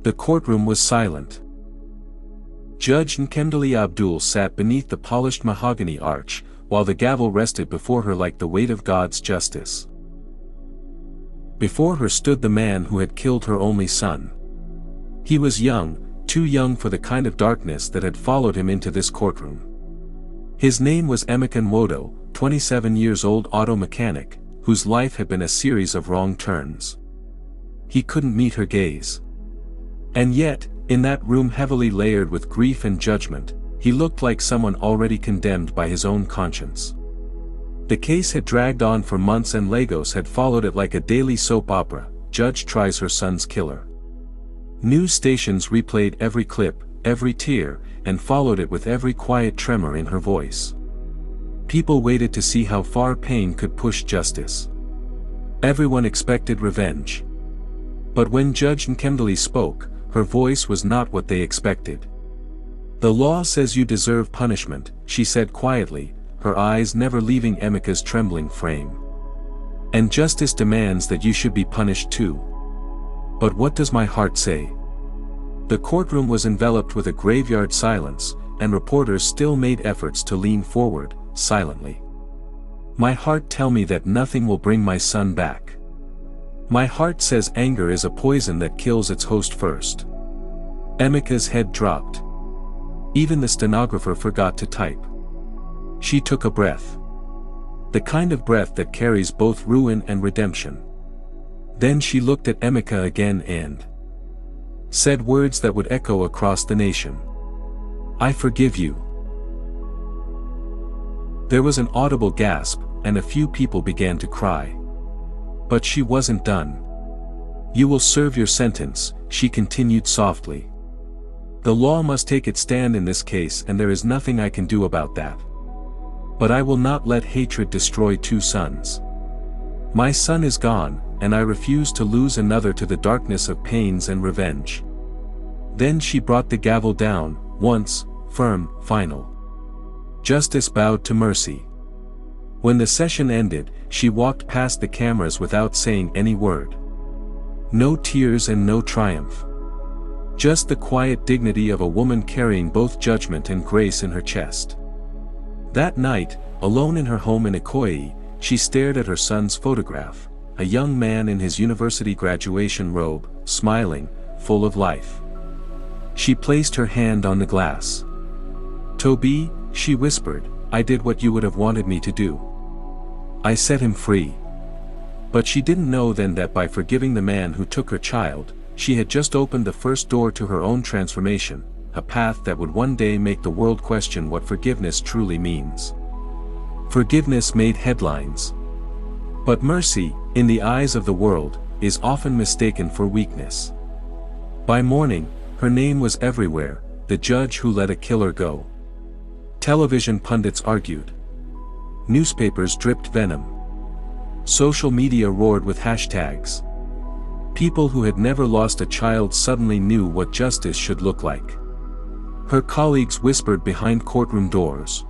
The courtroom was silent. Judge Nkemdali Abdul sat beneath the polished mahogany arch, while the gavel rested before her like the weight of God's justice. Before her stood the man who had killed her only son. He was young, too young for the kind of darkness that had followed him into this courtroom. His name was Emeka Nwodo, 27 years old auto mechanic, whose life had been a series of wrong turns. He couldn't meet her gaze. And yet, in that room heavily layered with grief and judgment, he looked like someone already condemned by his own conscience. The case had dragged on for months and Lagos had followed it like a daily soap opera. Judge tries her son's killer. News stations replayed every clip, every tear, and followed it with every quiet tremor in her voice. People waited to see how far pain could push justice. Everyone expected revenge. But when Judge Nkemdali spoke, her voice was not what they expected. "The law says you deserve punishment," she said quietly, her eyes never leaving Emeka's trembling frame. "And justice demands that you should be punished too. But what does my heart say?" The courtroom was enveloped with a graveyard silence, and reporters still made efforts to lean forward, silently. "My heart tells me that nothing will bring my son back. My heart says anger is a poison that kills its host first." Emeka's head dropped. Even the stenographer forgot to type. She took a breath. The kind of breath that carries both ruin and redemption. Then she looked at Emeka again and said words that would echo across the nation. "I forgive you." There was an audible gasp, and a few people began to cry. But she wasn't done. "You will serve your sentence," she continued softly. "The law must take its stand in this case and there is nothing I can do about that. But I will not let hatred destroy two sons. My son is gone, and I refuse to lose another to the darkness of pains and revenge." Then she brought the gavel down, once, firm, final. Justice bowed to mercy. When the session ended, she walked past the cameras without saying any word. No tears and no triumph. Just the quiet dignity of a woman carrying both judgment and grace in her chest. That night, alone in her home in Ikoyi, she stared at her son's photograph, a young man in his university graduation robe, smiling, full of life. She placed her hand on the glass. "Toby," she whispered, "I did what you would have wanted me to do. I set him free." But she didn't know then that by forgiving the man who took her child, she had just opened the first door to her own transformation, a path that would one day make the world question what forgiveness truly means. Forgiveness made headlines. But mercy, in the eyes of the world, is often mistaken for weakness. By morning, her name was everywhere, the judge who let a killer go. Television pundits argued. Newspapers dripped venom. Social media roared with hashtags. People who had never lost a child suddenly knew what justice should look like. Her colleagues whispered behind courtroom doors.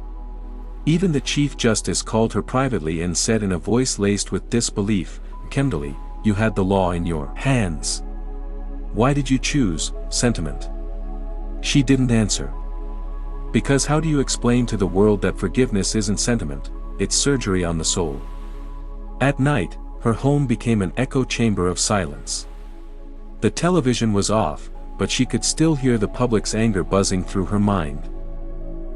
Even the Chief Justice called her privately and said in a voice laced with disbelief, "Nkemdali, you had the law in your hands. Why did you choose sentiment?" She didn't answer. Because how do you explain to the world that forgiveness isn't sentiment, it's surgery on the soul? At night, her home became an echo chamber of silence. The television was off, but she could still hear the public's anger buzzing through her mind.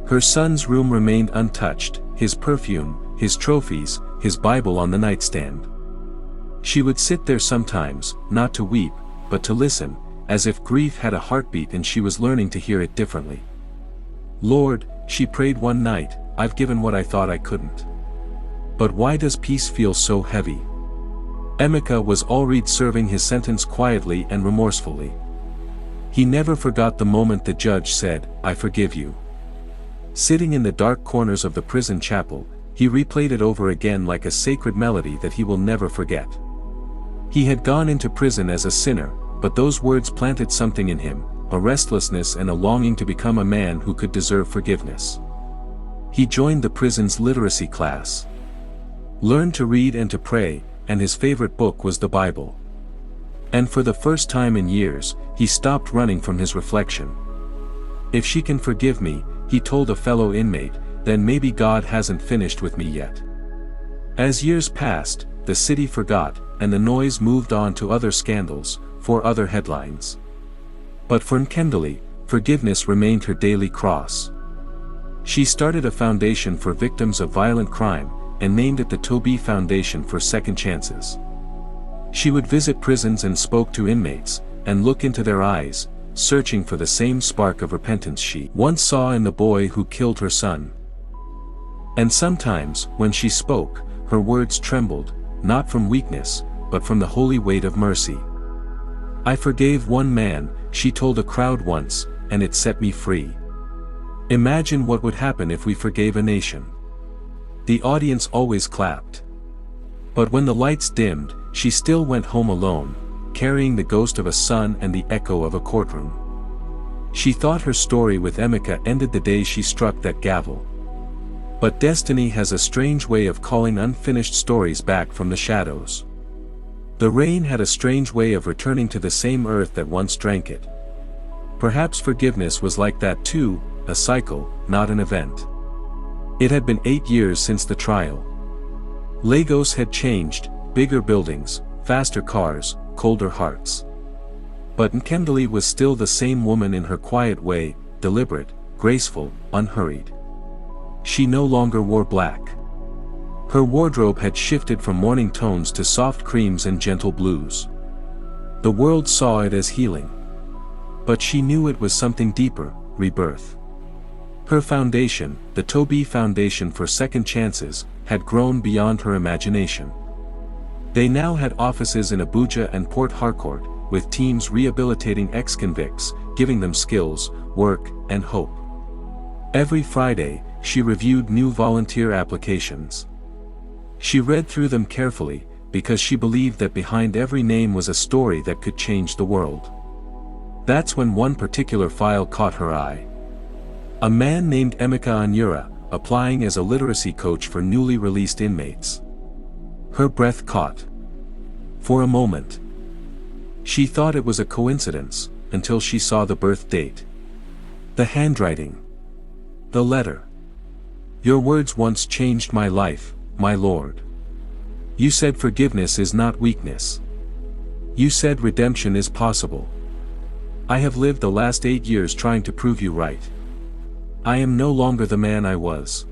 Her son's room remained untouched, his perfume, his trophies, his Bible on the nightstand. She would sit there sometimes, not to weep, but to listen, as if grief had a heartbeat and she was learning to hear it differently. "Lord," she prayed one night, "I've given what I thought I couldn't. But why does peace feel so heavy?" Emeka was already serving his sentence quietly and remorsefully. He never forgot the moment the judge said, "I forgive you." Sitting in the dark corners of the prison chapel, he replayed it over again like a sacred melody that he will never forget. He had gone into prison as a sinner, but those words planted something in him, a restlessness and a longing to become a man who could deserve forgiveness. He joined the prison's literacy class. Learned to read and to pray, and his favorite book was the Bible. And for the first time in years, he stopped running from his reflection. If she can forgive me, he told a fellow inmate, then maybe God hasn't finished with me yet. As years passed, the city forgot, and the noise moved on to other scandals, for other headlines. But for Infidelity, forgiveness remained her daily cross. She started a foundation for victims of violent crime, and named it the Toby Foundation for Second Chances. She would visit prisons and spoke to inmates, and look into their eyes, searching for the same spark of repentance she once saw in the boy who killed her son. And sometimes, when she spoke, her words trembled, not from weakness, but from the holy weight of mercy. I forgave one man, she told a crowd once, and it set me free. Imagine what would happen if we forgave a nation. The audience always clapped. But when the lights dimmed, she still went home alone, carrying the ghost of a son and the echo of a courtroom. She thought her story with Emeka ended the day she struck that gavel. But destiny has a strange way of calling unfinished stories back from the shadows. The rain had a strange way of returning to the same earth that once drank it. Perhaps forgiveness was like that too, a cycle, not an event. It had been 8 years since the trial. Lagos had changed, bigger buildings, faster cars, colder hearts. But Infidelity was still the same woman in her quiet way, deliberate, graceful, unhurried. She no longer wore black. Her wardrobe had shifted from morning tones to soft creams and gentle blues. The world saw it as healing. But she knew it was something deeper, rebirth. Her foundation, the Toby Foundation for Second Chances, had grown beyond her imagination. They now had offices in Abuja and Port Harcourt, with teams rehabilitating ex-convicts, giving them skills, work, and hope. Every Friday, she reviewed new volunteer applications. She read through them carefully, because she believed that behind every name was a story that could change the world. That's when one particular file caught her eye. A man named Emeka Anyura, applying as a literacy coach for newly released inmates. Her breath caught. For a moment. She thought it was a coincidence, until she saw the birth date. The handwriting. The letter. Your words once changed my life, my lord. You said forgiveness is not weakness. You said redemption is possible. I have lived the last 8 years trying to prove you right. I am no longer the man I was.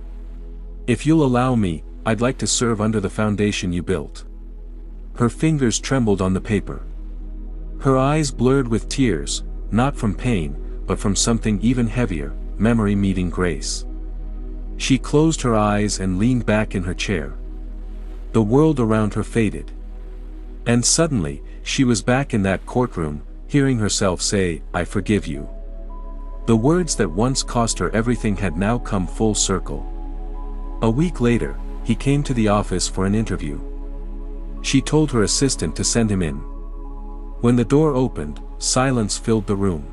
If you'll allow me, I'd like to serve under the foundation you built. Her fingers trembled on the paper. Her eyes blurred with tears, not from pain, but from something even heavier, memory meeting grace. She closed her eyes and leaned back in her chair. The world around her faded. And suddenly, she was back in that courtroom, hearing herself say, I forgive you. The words that once cost her everything had now come full circle. A week later, he came to the office for an interview. She told her assistant to send him in. When the door opened, silence filled the room.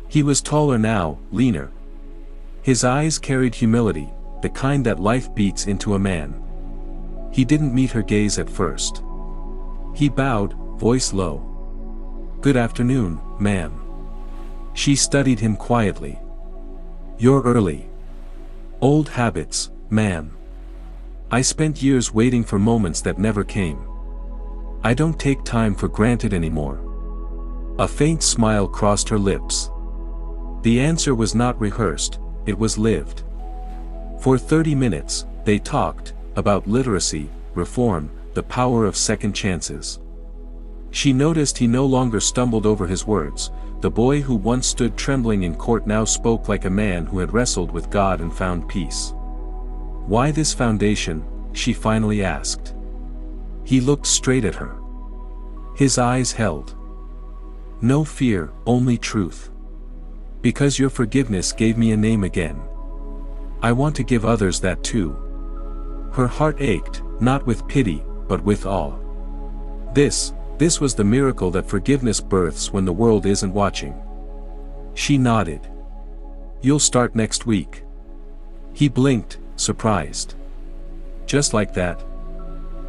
He was taller now, leaner. His eyes carried humility, the kind that life beats into a man. He didn't meet her gaze at first. He bowed, voice low. Good afternoon, ma'am. She studied him quietly. You're early. Old habits, ma'am. I spent years waiting for moments that never came. I don't take time for granted anymore. A faint smile crossed her lips. The answer was not rehearsed, it was lived. For 30 minutes, they talked, about literacy, reform, the power of second chances. She noticed he no longer stumbled over his words. The boy who once stood trembling in court now spoke like a man who had wrestled with God and found peace. Why this foundation? She finally asked. He looked straight at her. His eyes held. No fear, only truth. Because your forgiveness gave me a name again. I want to give others that too. Her heart ached, not with pity, but with awe. This was the miracle that forgiveness births when the world isn't watching. She nodded. You'll start next week. He blinked, surprised. Just like that?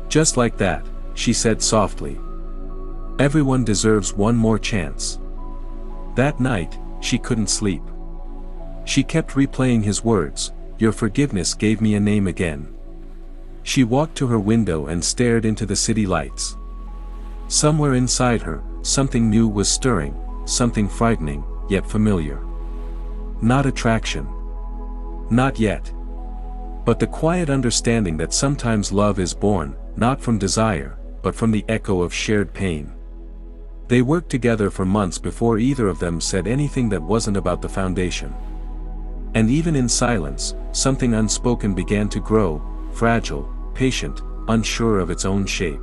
Just like that, she said softly. Everyone deserves one more chance. That night, she couldn't sleep. She kept replaying his words, "Your forgiveness gave me a name again." She walked to her window and stared into the city lights. Somewhere inside her, something new was stirring, something frightening, yet familiar. Not attraction. Not yet. But the quiet understanding that sometimes love is born, not from desire, but from the echo of shared pain. They worked together for months before either of them said anything that wasn't about the foundation. And even in silence, something unspoken began to grow, fragile, patient, unsure of its own shape.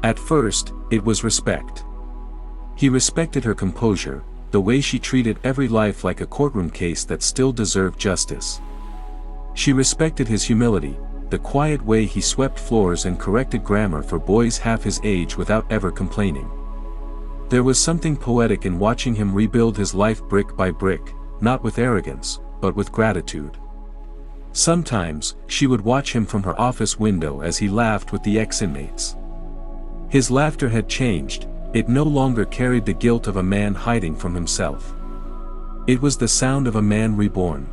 At first, it was respect. He respected her composure, the way she treated every life like a courtroom case that still deserved justice. She respected his humility, the quiet way he swept floors and corrected grammar for boys half his age without ever complaining. There was something poetic in watching him rebuild his life brick by brick, not with arrogance, but with gratitude. Sometimes, she would watch him from her office window as he laughed with the ex-inmates. His laughter had changed, it no longer carried the guilt of a man hiding from himself. It was the sound of a man reborn.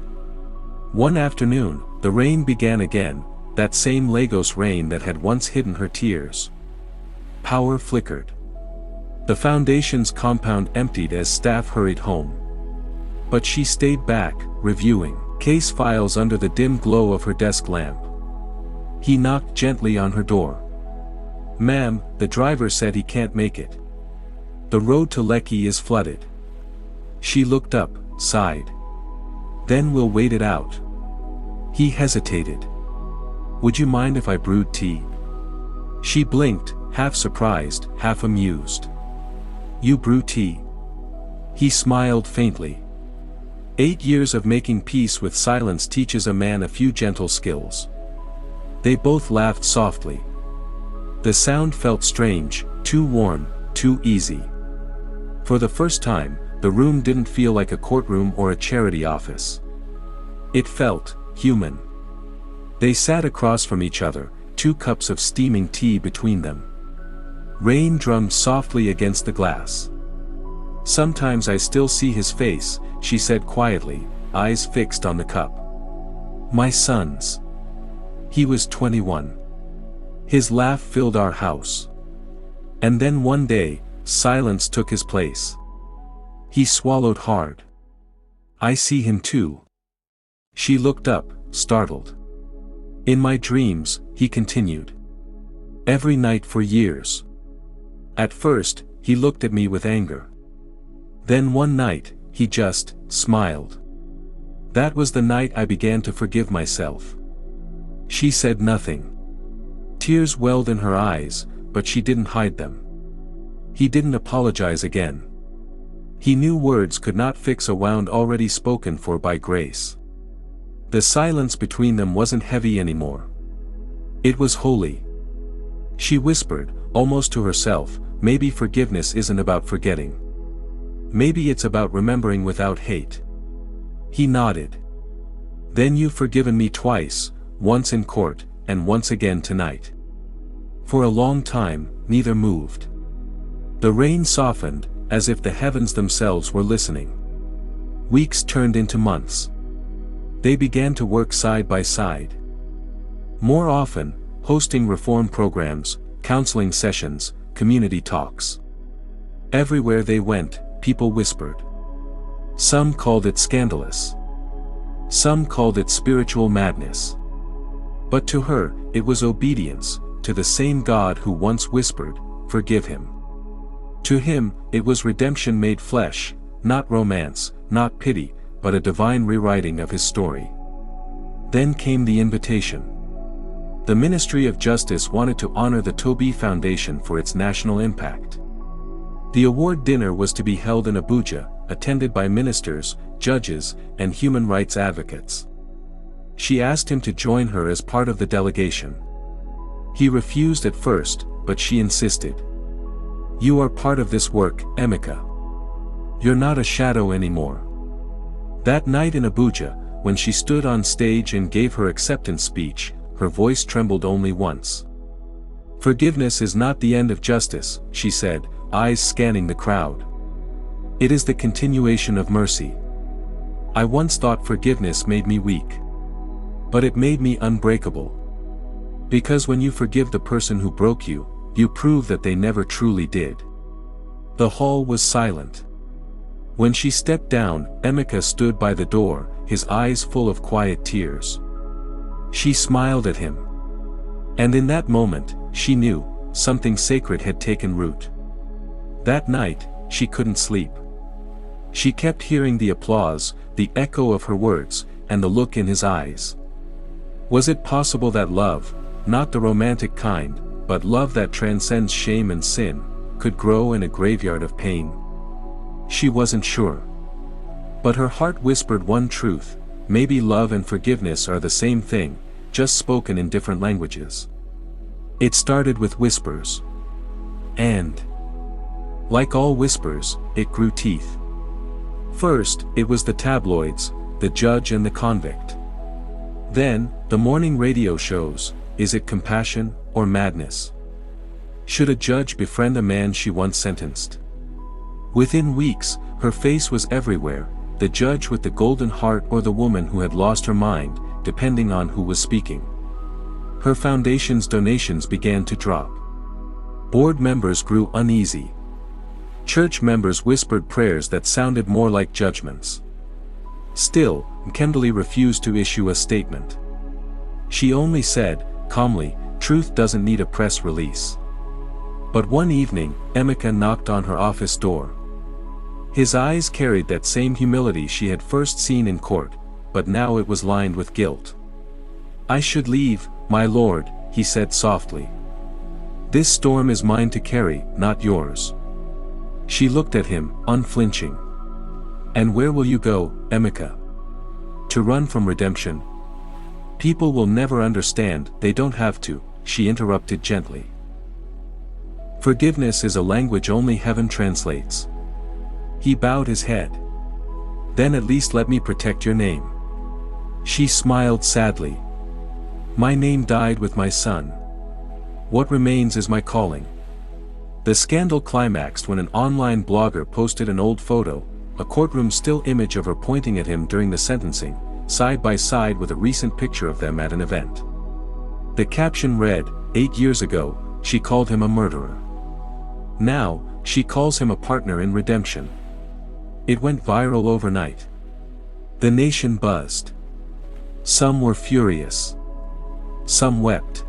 One afternoon, the rain began again, that same Lagos rain that had once hidden her tears. Power flickered. The foundation's compound emptied as staff hurried home. But she stayed back, reviewing case files under the dim glow of her desk lamp. He knocked gently on her door. "Ma'am, the driver said he can't make it. The road to Lekki is flooded." She looked up, sighed. "Then we'll wait it out." He hesitated. "Would you mind if I brewed tea?" She blinked, half surprised, half amused. "You brew tea?" He smiled faintly. 8 years of making peace with silence teaches a man a few gentle skills. They both laughed softly. The sound felt strange, too warm, too easy. For the first time, the room didn't feel like a courtroom or a charity office. It felt human. They sat across from each other, 2 cups of steaming tea between them. Rain drummed softly against the glass. "Sometimes I still see his face," she said quietly, eyes fixed on the cup. "My son's." He was 21. His laugh filled our house. And then one day, silence took his place. He swallowed hard. "I see him too." She looked up, startled. "In my dreams," he continued. "Every night for years." At first, he looked at me with anger. Then one night, he just smiled. That was the night I began to forgive myself. She said nothing. Tears welled in her eyes, but she didn't hide them. He didn't apologize again. He knew words could not fix a wound already spoken for by grace. The silence between them wasn't heavy anymore. It was holy. She whispered, almost to herself, "Maybe forgiveness isn't about forgetting. Maybe it's about remembering without hate." He nodded. "Then you've forgiven me twice, once in court, and once again tonight." For a long time, neither moved. The rain softened, as if the heavens themselves were listening. Weeks turned into months. They began to work side by side. More often, hosting reform programs, counseling sessions, community talks. Everywhere they went, people whispered. Some called it scandalous. Some called it spiritual madness. But to her, it was obedience, to the same God who once whispered, "Forgive him." To him, it was redemption made flesh, not romance, not pity, but a divine rewriting of his story. Then came the invitation. The Ministry of Justice wanted to honor the Toby Foundation for its national impact. The award dinner was to be held in Abuja, attended by ministers, judges, and human rights advocates. She asked him to join her as part of the delegation. He refused at first, but she insisted. "You are part of this work, Emeka. You're not a shadow anymore." That night in Abuja, when she stood on stage and gave her acceptance speech, her voice trembled only once. Forgiveness is not the end of justice, she said, eyes scanning the crowd. It is the continuation of mercy. I once thought forgiveness made me weak. But it made me unbreakable. Because when you forgive the person who broke you, you prove that they never truly did. The hall was silent. When she stepped down, Emeka stood by the door, his eyes full of quiet tears. She smiled at him. And in that moment, she knew, something sacred had taken root. That night, she couldn't sleep. She kept hearing the applause, the echo of her words, and the look in his eyes. Was it possible that love, not the romantic kind, but love that transcends shame and sin, could grow in a graveyard of pain? She wasn't sure. But her heart whispered one truth: maybe love and forgiveness are the same thing, just spoken in different languages. It started with whispers. And, like all whispers, it grew teeth. First, it was the tabloids, the judge and the convict. Then, the morning radio shows: is it compassion or madness? Should a judge befriend a man she once sentenced? Within weeks, her face was everywhere, the judge with the golden heart or the woman who had lost her mind, depending on who was speaking. Her foundation's donations began to drop. Board members grew uneasy. Church members whispered prayers that sounded more like judgments. Still, Kimberly refused to issue a statement. She only said, calmly, truth doesn't need a press release. But one evening, Emeka knocked on her office door. His eyes carried that same humility she had first seen in court, but now it was lined with guilt. I should leave, my lord, he said softly. This storm is mine to carry, not yours. She looked at him, unflinching. And where will you go, Emeka? To run from redemption? People will never understand, they don't have to, she interrupted gently. Forgiveness is a language only heaven translates. He bowed his head. Then at least let me protect your name. She smiled sadly. My name died with my son. What remains is my calling. The scandal climaxed when an online blogger posted an old photo, a courtroom still image of her pointing at him during the sentencing, side by side with a recent picture of them at an event. The caption read, 8 years ago, she called him a murderer. Now, she calls him a partner in redemption. It went viral overnight. The nation buzzed. Some were furious. Some wept.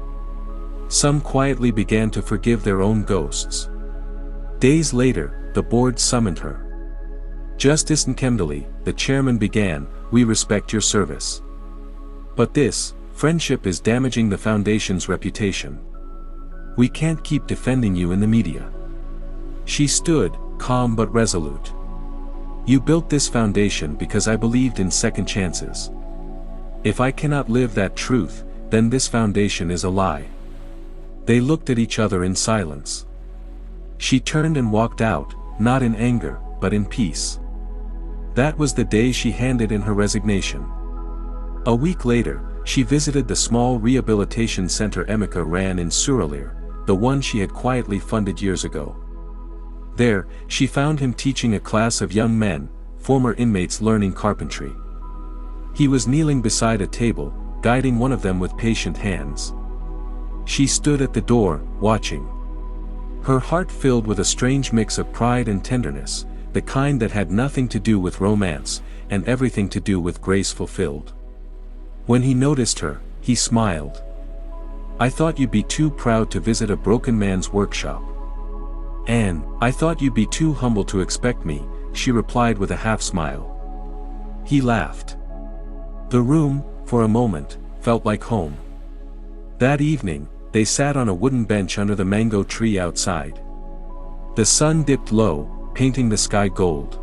Some quietly began to forgive their own ghosts. Days later, the board summoned her. Justice Nkemdali, the chairman began, we respect your service. But this, friendship is damaging the foundation's reputation. We can't keep defending you in the media. She stood, calm but resolute. You built this foundation because I believed in second chances. If I cannot live that truth, then this foundation is a lie. They looked at each other in silence. She turned and walked out, not in anger, but in peace. That was the day she handed in her resignation. A week later, she visited the small rehabilitation center Emeka ran in Surulere, the one she had quietly funded years ago. There, she found him teaching a class of young men, former inmates learning carpentry. He was kneeling beside a table, guiding one of them with patient hands. She stood at the door, watching. Her heart filled with a strange mix of pride and tenderness, the kind that had nothing to do with romance, and everything to do with grace fulfilled. When he noticed her, he smiled. I thought you'd be too proud to visit a broken man's workshop. And, I thought you'd be too humble to expect me, she replied with a half-smile. He laughed. The room, for a moment, felt like home. That evening, they sat on a wooden bench under the mango tree outside. The sun dipped low, painting the sky gold.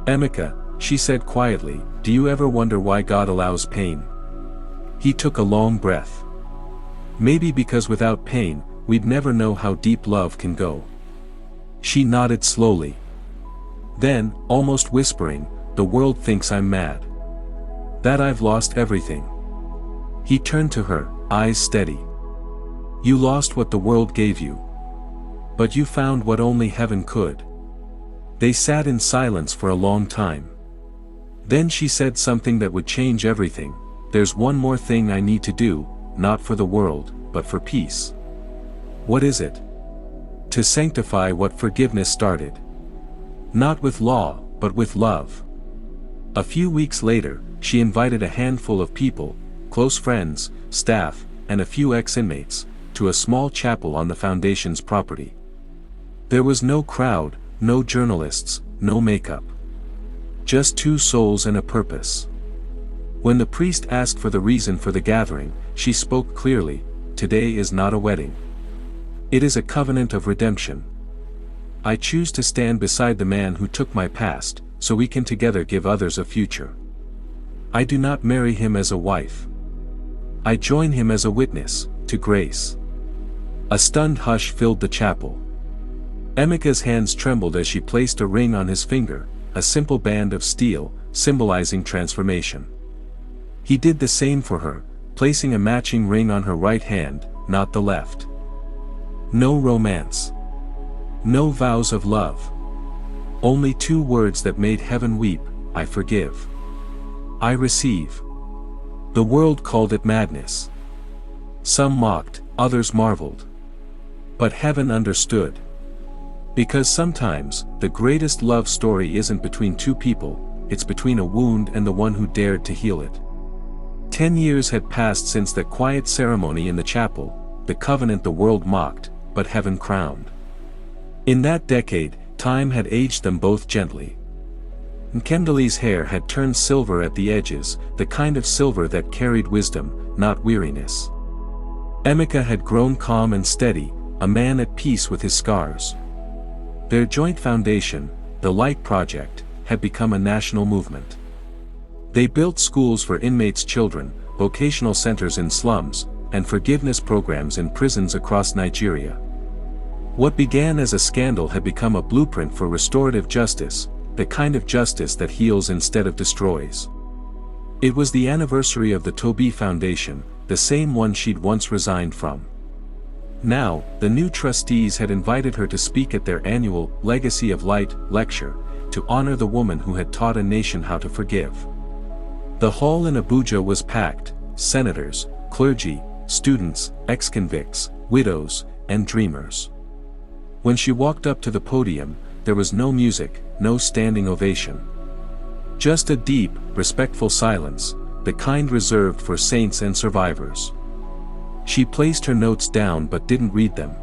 Emeka, she said quietly, do you ever wonder why God allows pain? He took a long breath. Maybe because without pain, we'd never know how deep love can go. She nodded slowly. Then, almost whispering, the world thinks I'm mad. That I've lost everything. He turned to her, eyes steady. You lost what the world gave you. But you found what only heaven could. They sat in silence for a long time. Then she said something that would change everything. There's one more thing I need to do, not for the world, but for peace. What is it? To sanctify what forgiveness started. Not with law, but with love. A few weeks later, she invited a handful of people, close friends, staff, and a few ex-inmates, to a small chapel on the foundation's property. There was no crowd, no journalists, no makeup. Just two souls and a purpose. When the priest asked for the reason for the gathering, she spoke clearly, "Today is not a wedding. It is a covenant of redemption. I choose to stand beside the man who took my past, so we can together give others a future. I do not marry him as a wife. I join him as a witness, to grace." A stunned hush filled the chapel. Emeka's hands trembled as she placed a ring on his finger, a simple band of steel, symbolizing transformation. He did the same for her, placing a matching ring on her right hand, not the left. No romance. No vows of love. Only two words that made heaven weep: I forgive. I receive. The world called it madness. Some mocked, others marveled. But heaven understood. Because sometimes, the greatest love story isn't between two people, it's between a wound and the one who dared to heal it. 10 years had passed since that quiet ceremony in the chapel, the covenant the world mocked, but heaven crowned. In that decade, time had aged them both gently. Nkemdali's hair had turned silver at the edges, the kind of silver that carried wisdom, not weariness. Emeka had grown calm and steady, a man at peace with his scars. Their joint foundation, the Light Project, had become a national movement. They built schools for inmates' children, vocational centers in slums, and forgiveness programs in prisons across Nigeria. What began as a scandal had become a blueprint for restorative justice, the kind of justice that heals instead of destroys. It was the anniversary of the Toby Foundation, the same one she'd once resigned from. Now, the new trustees had invited her to speak at their annual Legacy of Light lecture, to honor the woman who had taught a nation how to forgive. The hall in Abuja was packed: senators, clergy, students, ex-convicts, widows, and dreamers. When she walked up to the podium, there was no music, no standing ovation. Just a deep, respectful silence, the kind reserved for saints and survivors. She placed her notes down but didn't read them.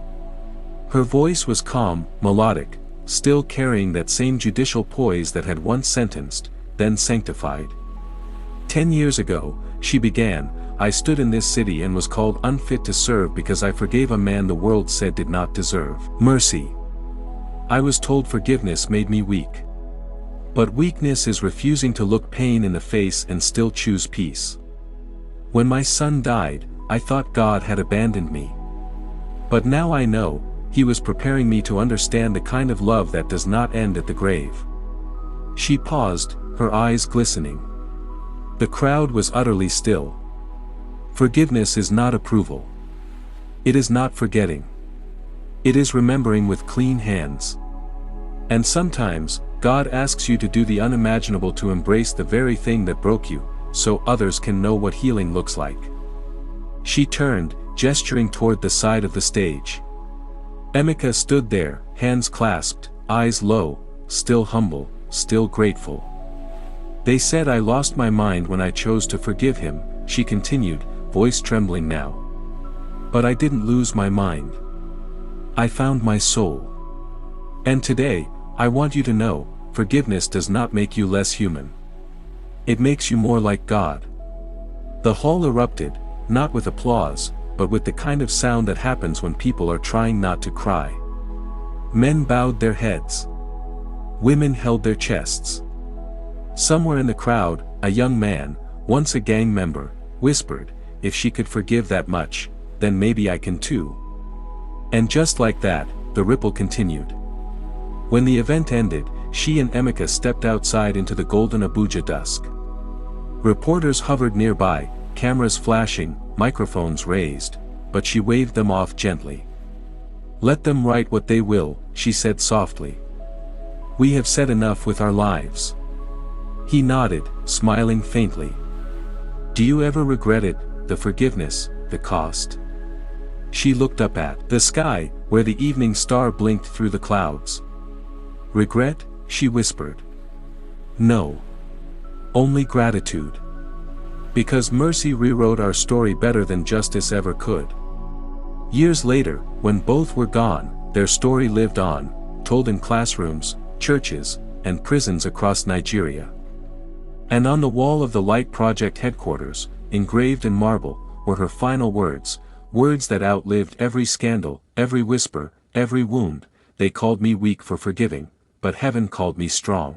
Her voice was calm, melodic, still carrying that same judicial poise that had once sentenced, then sanctified. 10 years ago, she began, I stood in this city and was called unfit to serve because I forgave a man the world said did not deserve mercy. I was told forgiveness made me weak. But weakness is refusing to look pain in the face and still choose peace. When my son died, I thought God had abandoned me. But now I know, He was preparing me to understand the kind of love that does not end at the grave. She paused, her eyes glistening. The crowd was utterly still. Forgiveness is not approval. It is not forgetting. It is remembering with clean hands. And sometimes, God asks you to do the unimaginable, to embrace the very thing that broke you, so others can know what healing looks like. She turned, gesturing toward the side of the stage. Emeka stood there, hands clasped, eyes low, still humble, still grateful. They said I lost my mind when I chose to forgive him, she continued, voice trembling now. But I didn't lose my mind. I found my soul. And today, I want you to know, forgiveness does not make you less human. It makes you more like God. The hall erupted, not with applause, but with the kind of sound that happens when people are trying not to cry. Men bowed their heads. Women held their chests. Somewhere in the crowd, a young man, once a gang member, whispered, if she could forgive that much, then maybe I can too. And just like that, the ripple continued. When the event ended, she and Emeka stepped outside into the golden Abuja dusk. Reporters hovered nearby, cameras flashing, microphones raised. but she waved them off gently. "Let them write what they will," she said softly. "We have said enough with our lives." He nodded, smiling faintly. "Do you ever regret it, the forgiveness, the cost?" She looked up at the sky, where the evening star blinked through the clouds. "Regret?" she whispered. "No. Only gratitude. Because mercy rewrote our story better than justice ever could." Years later, when both were gone, their story lived on, told in classrooms, churches, and prisons across Nigeria. And on the wall of the Light Project headquarters, engraved in marble, were her final words, words that outlived every scandal, every whisper, every wound. "They called me weak for forgiving, but heaven called me strong."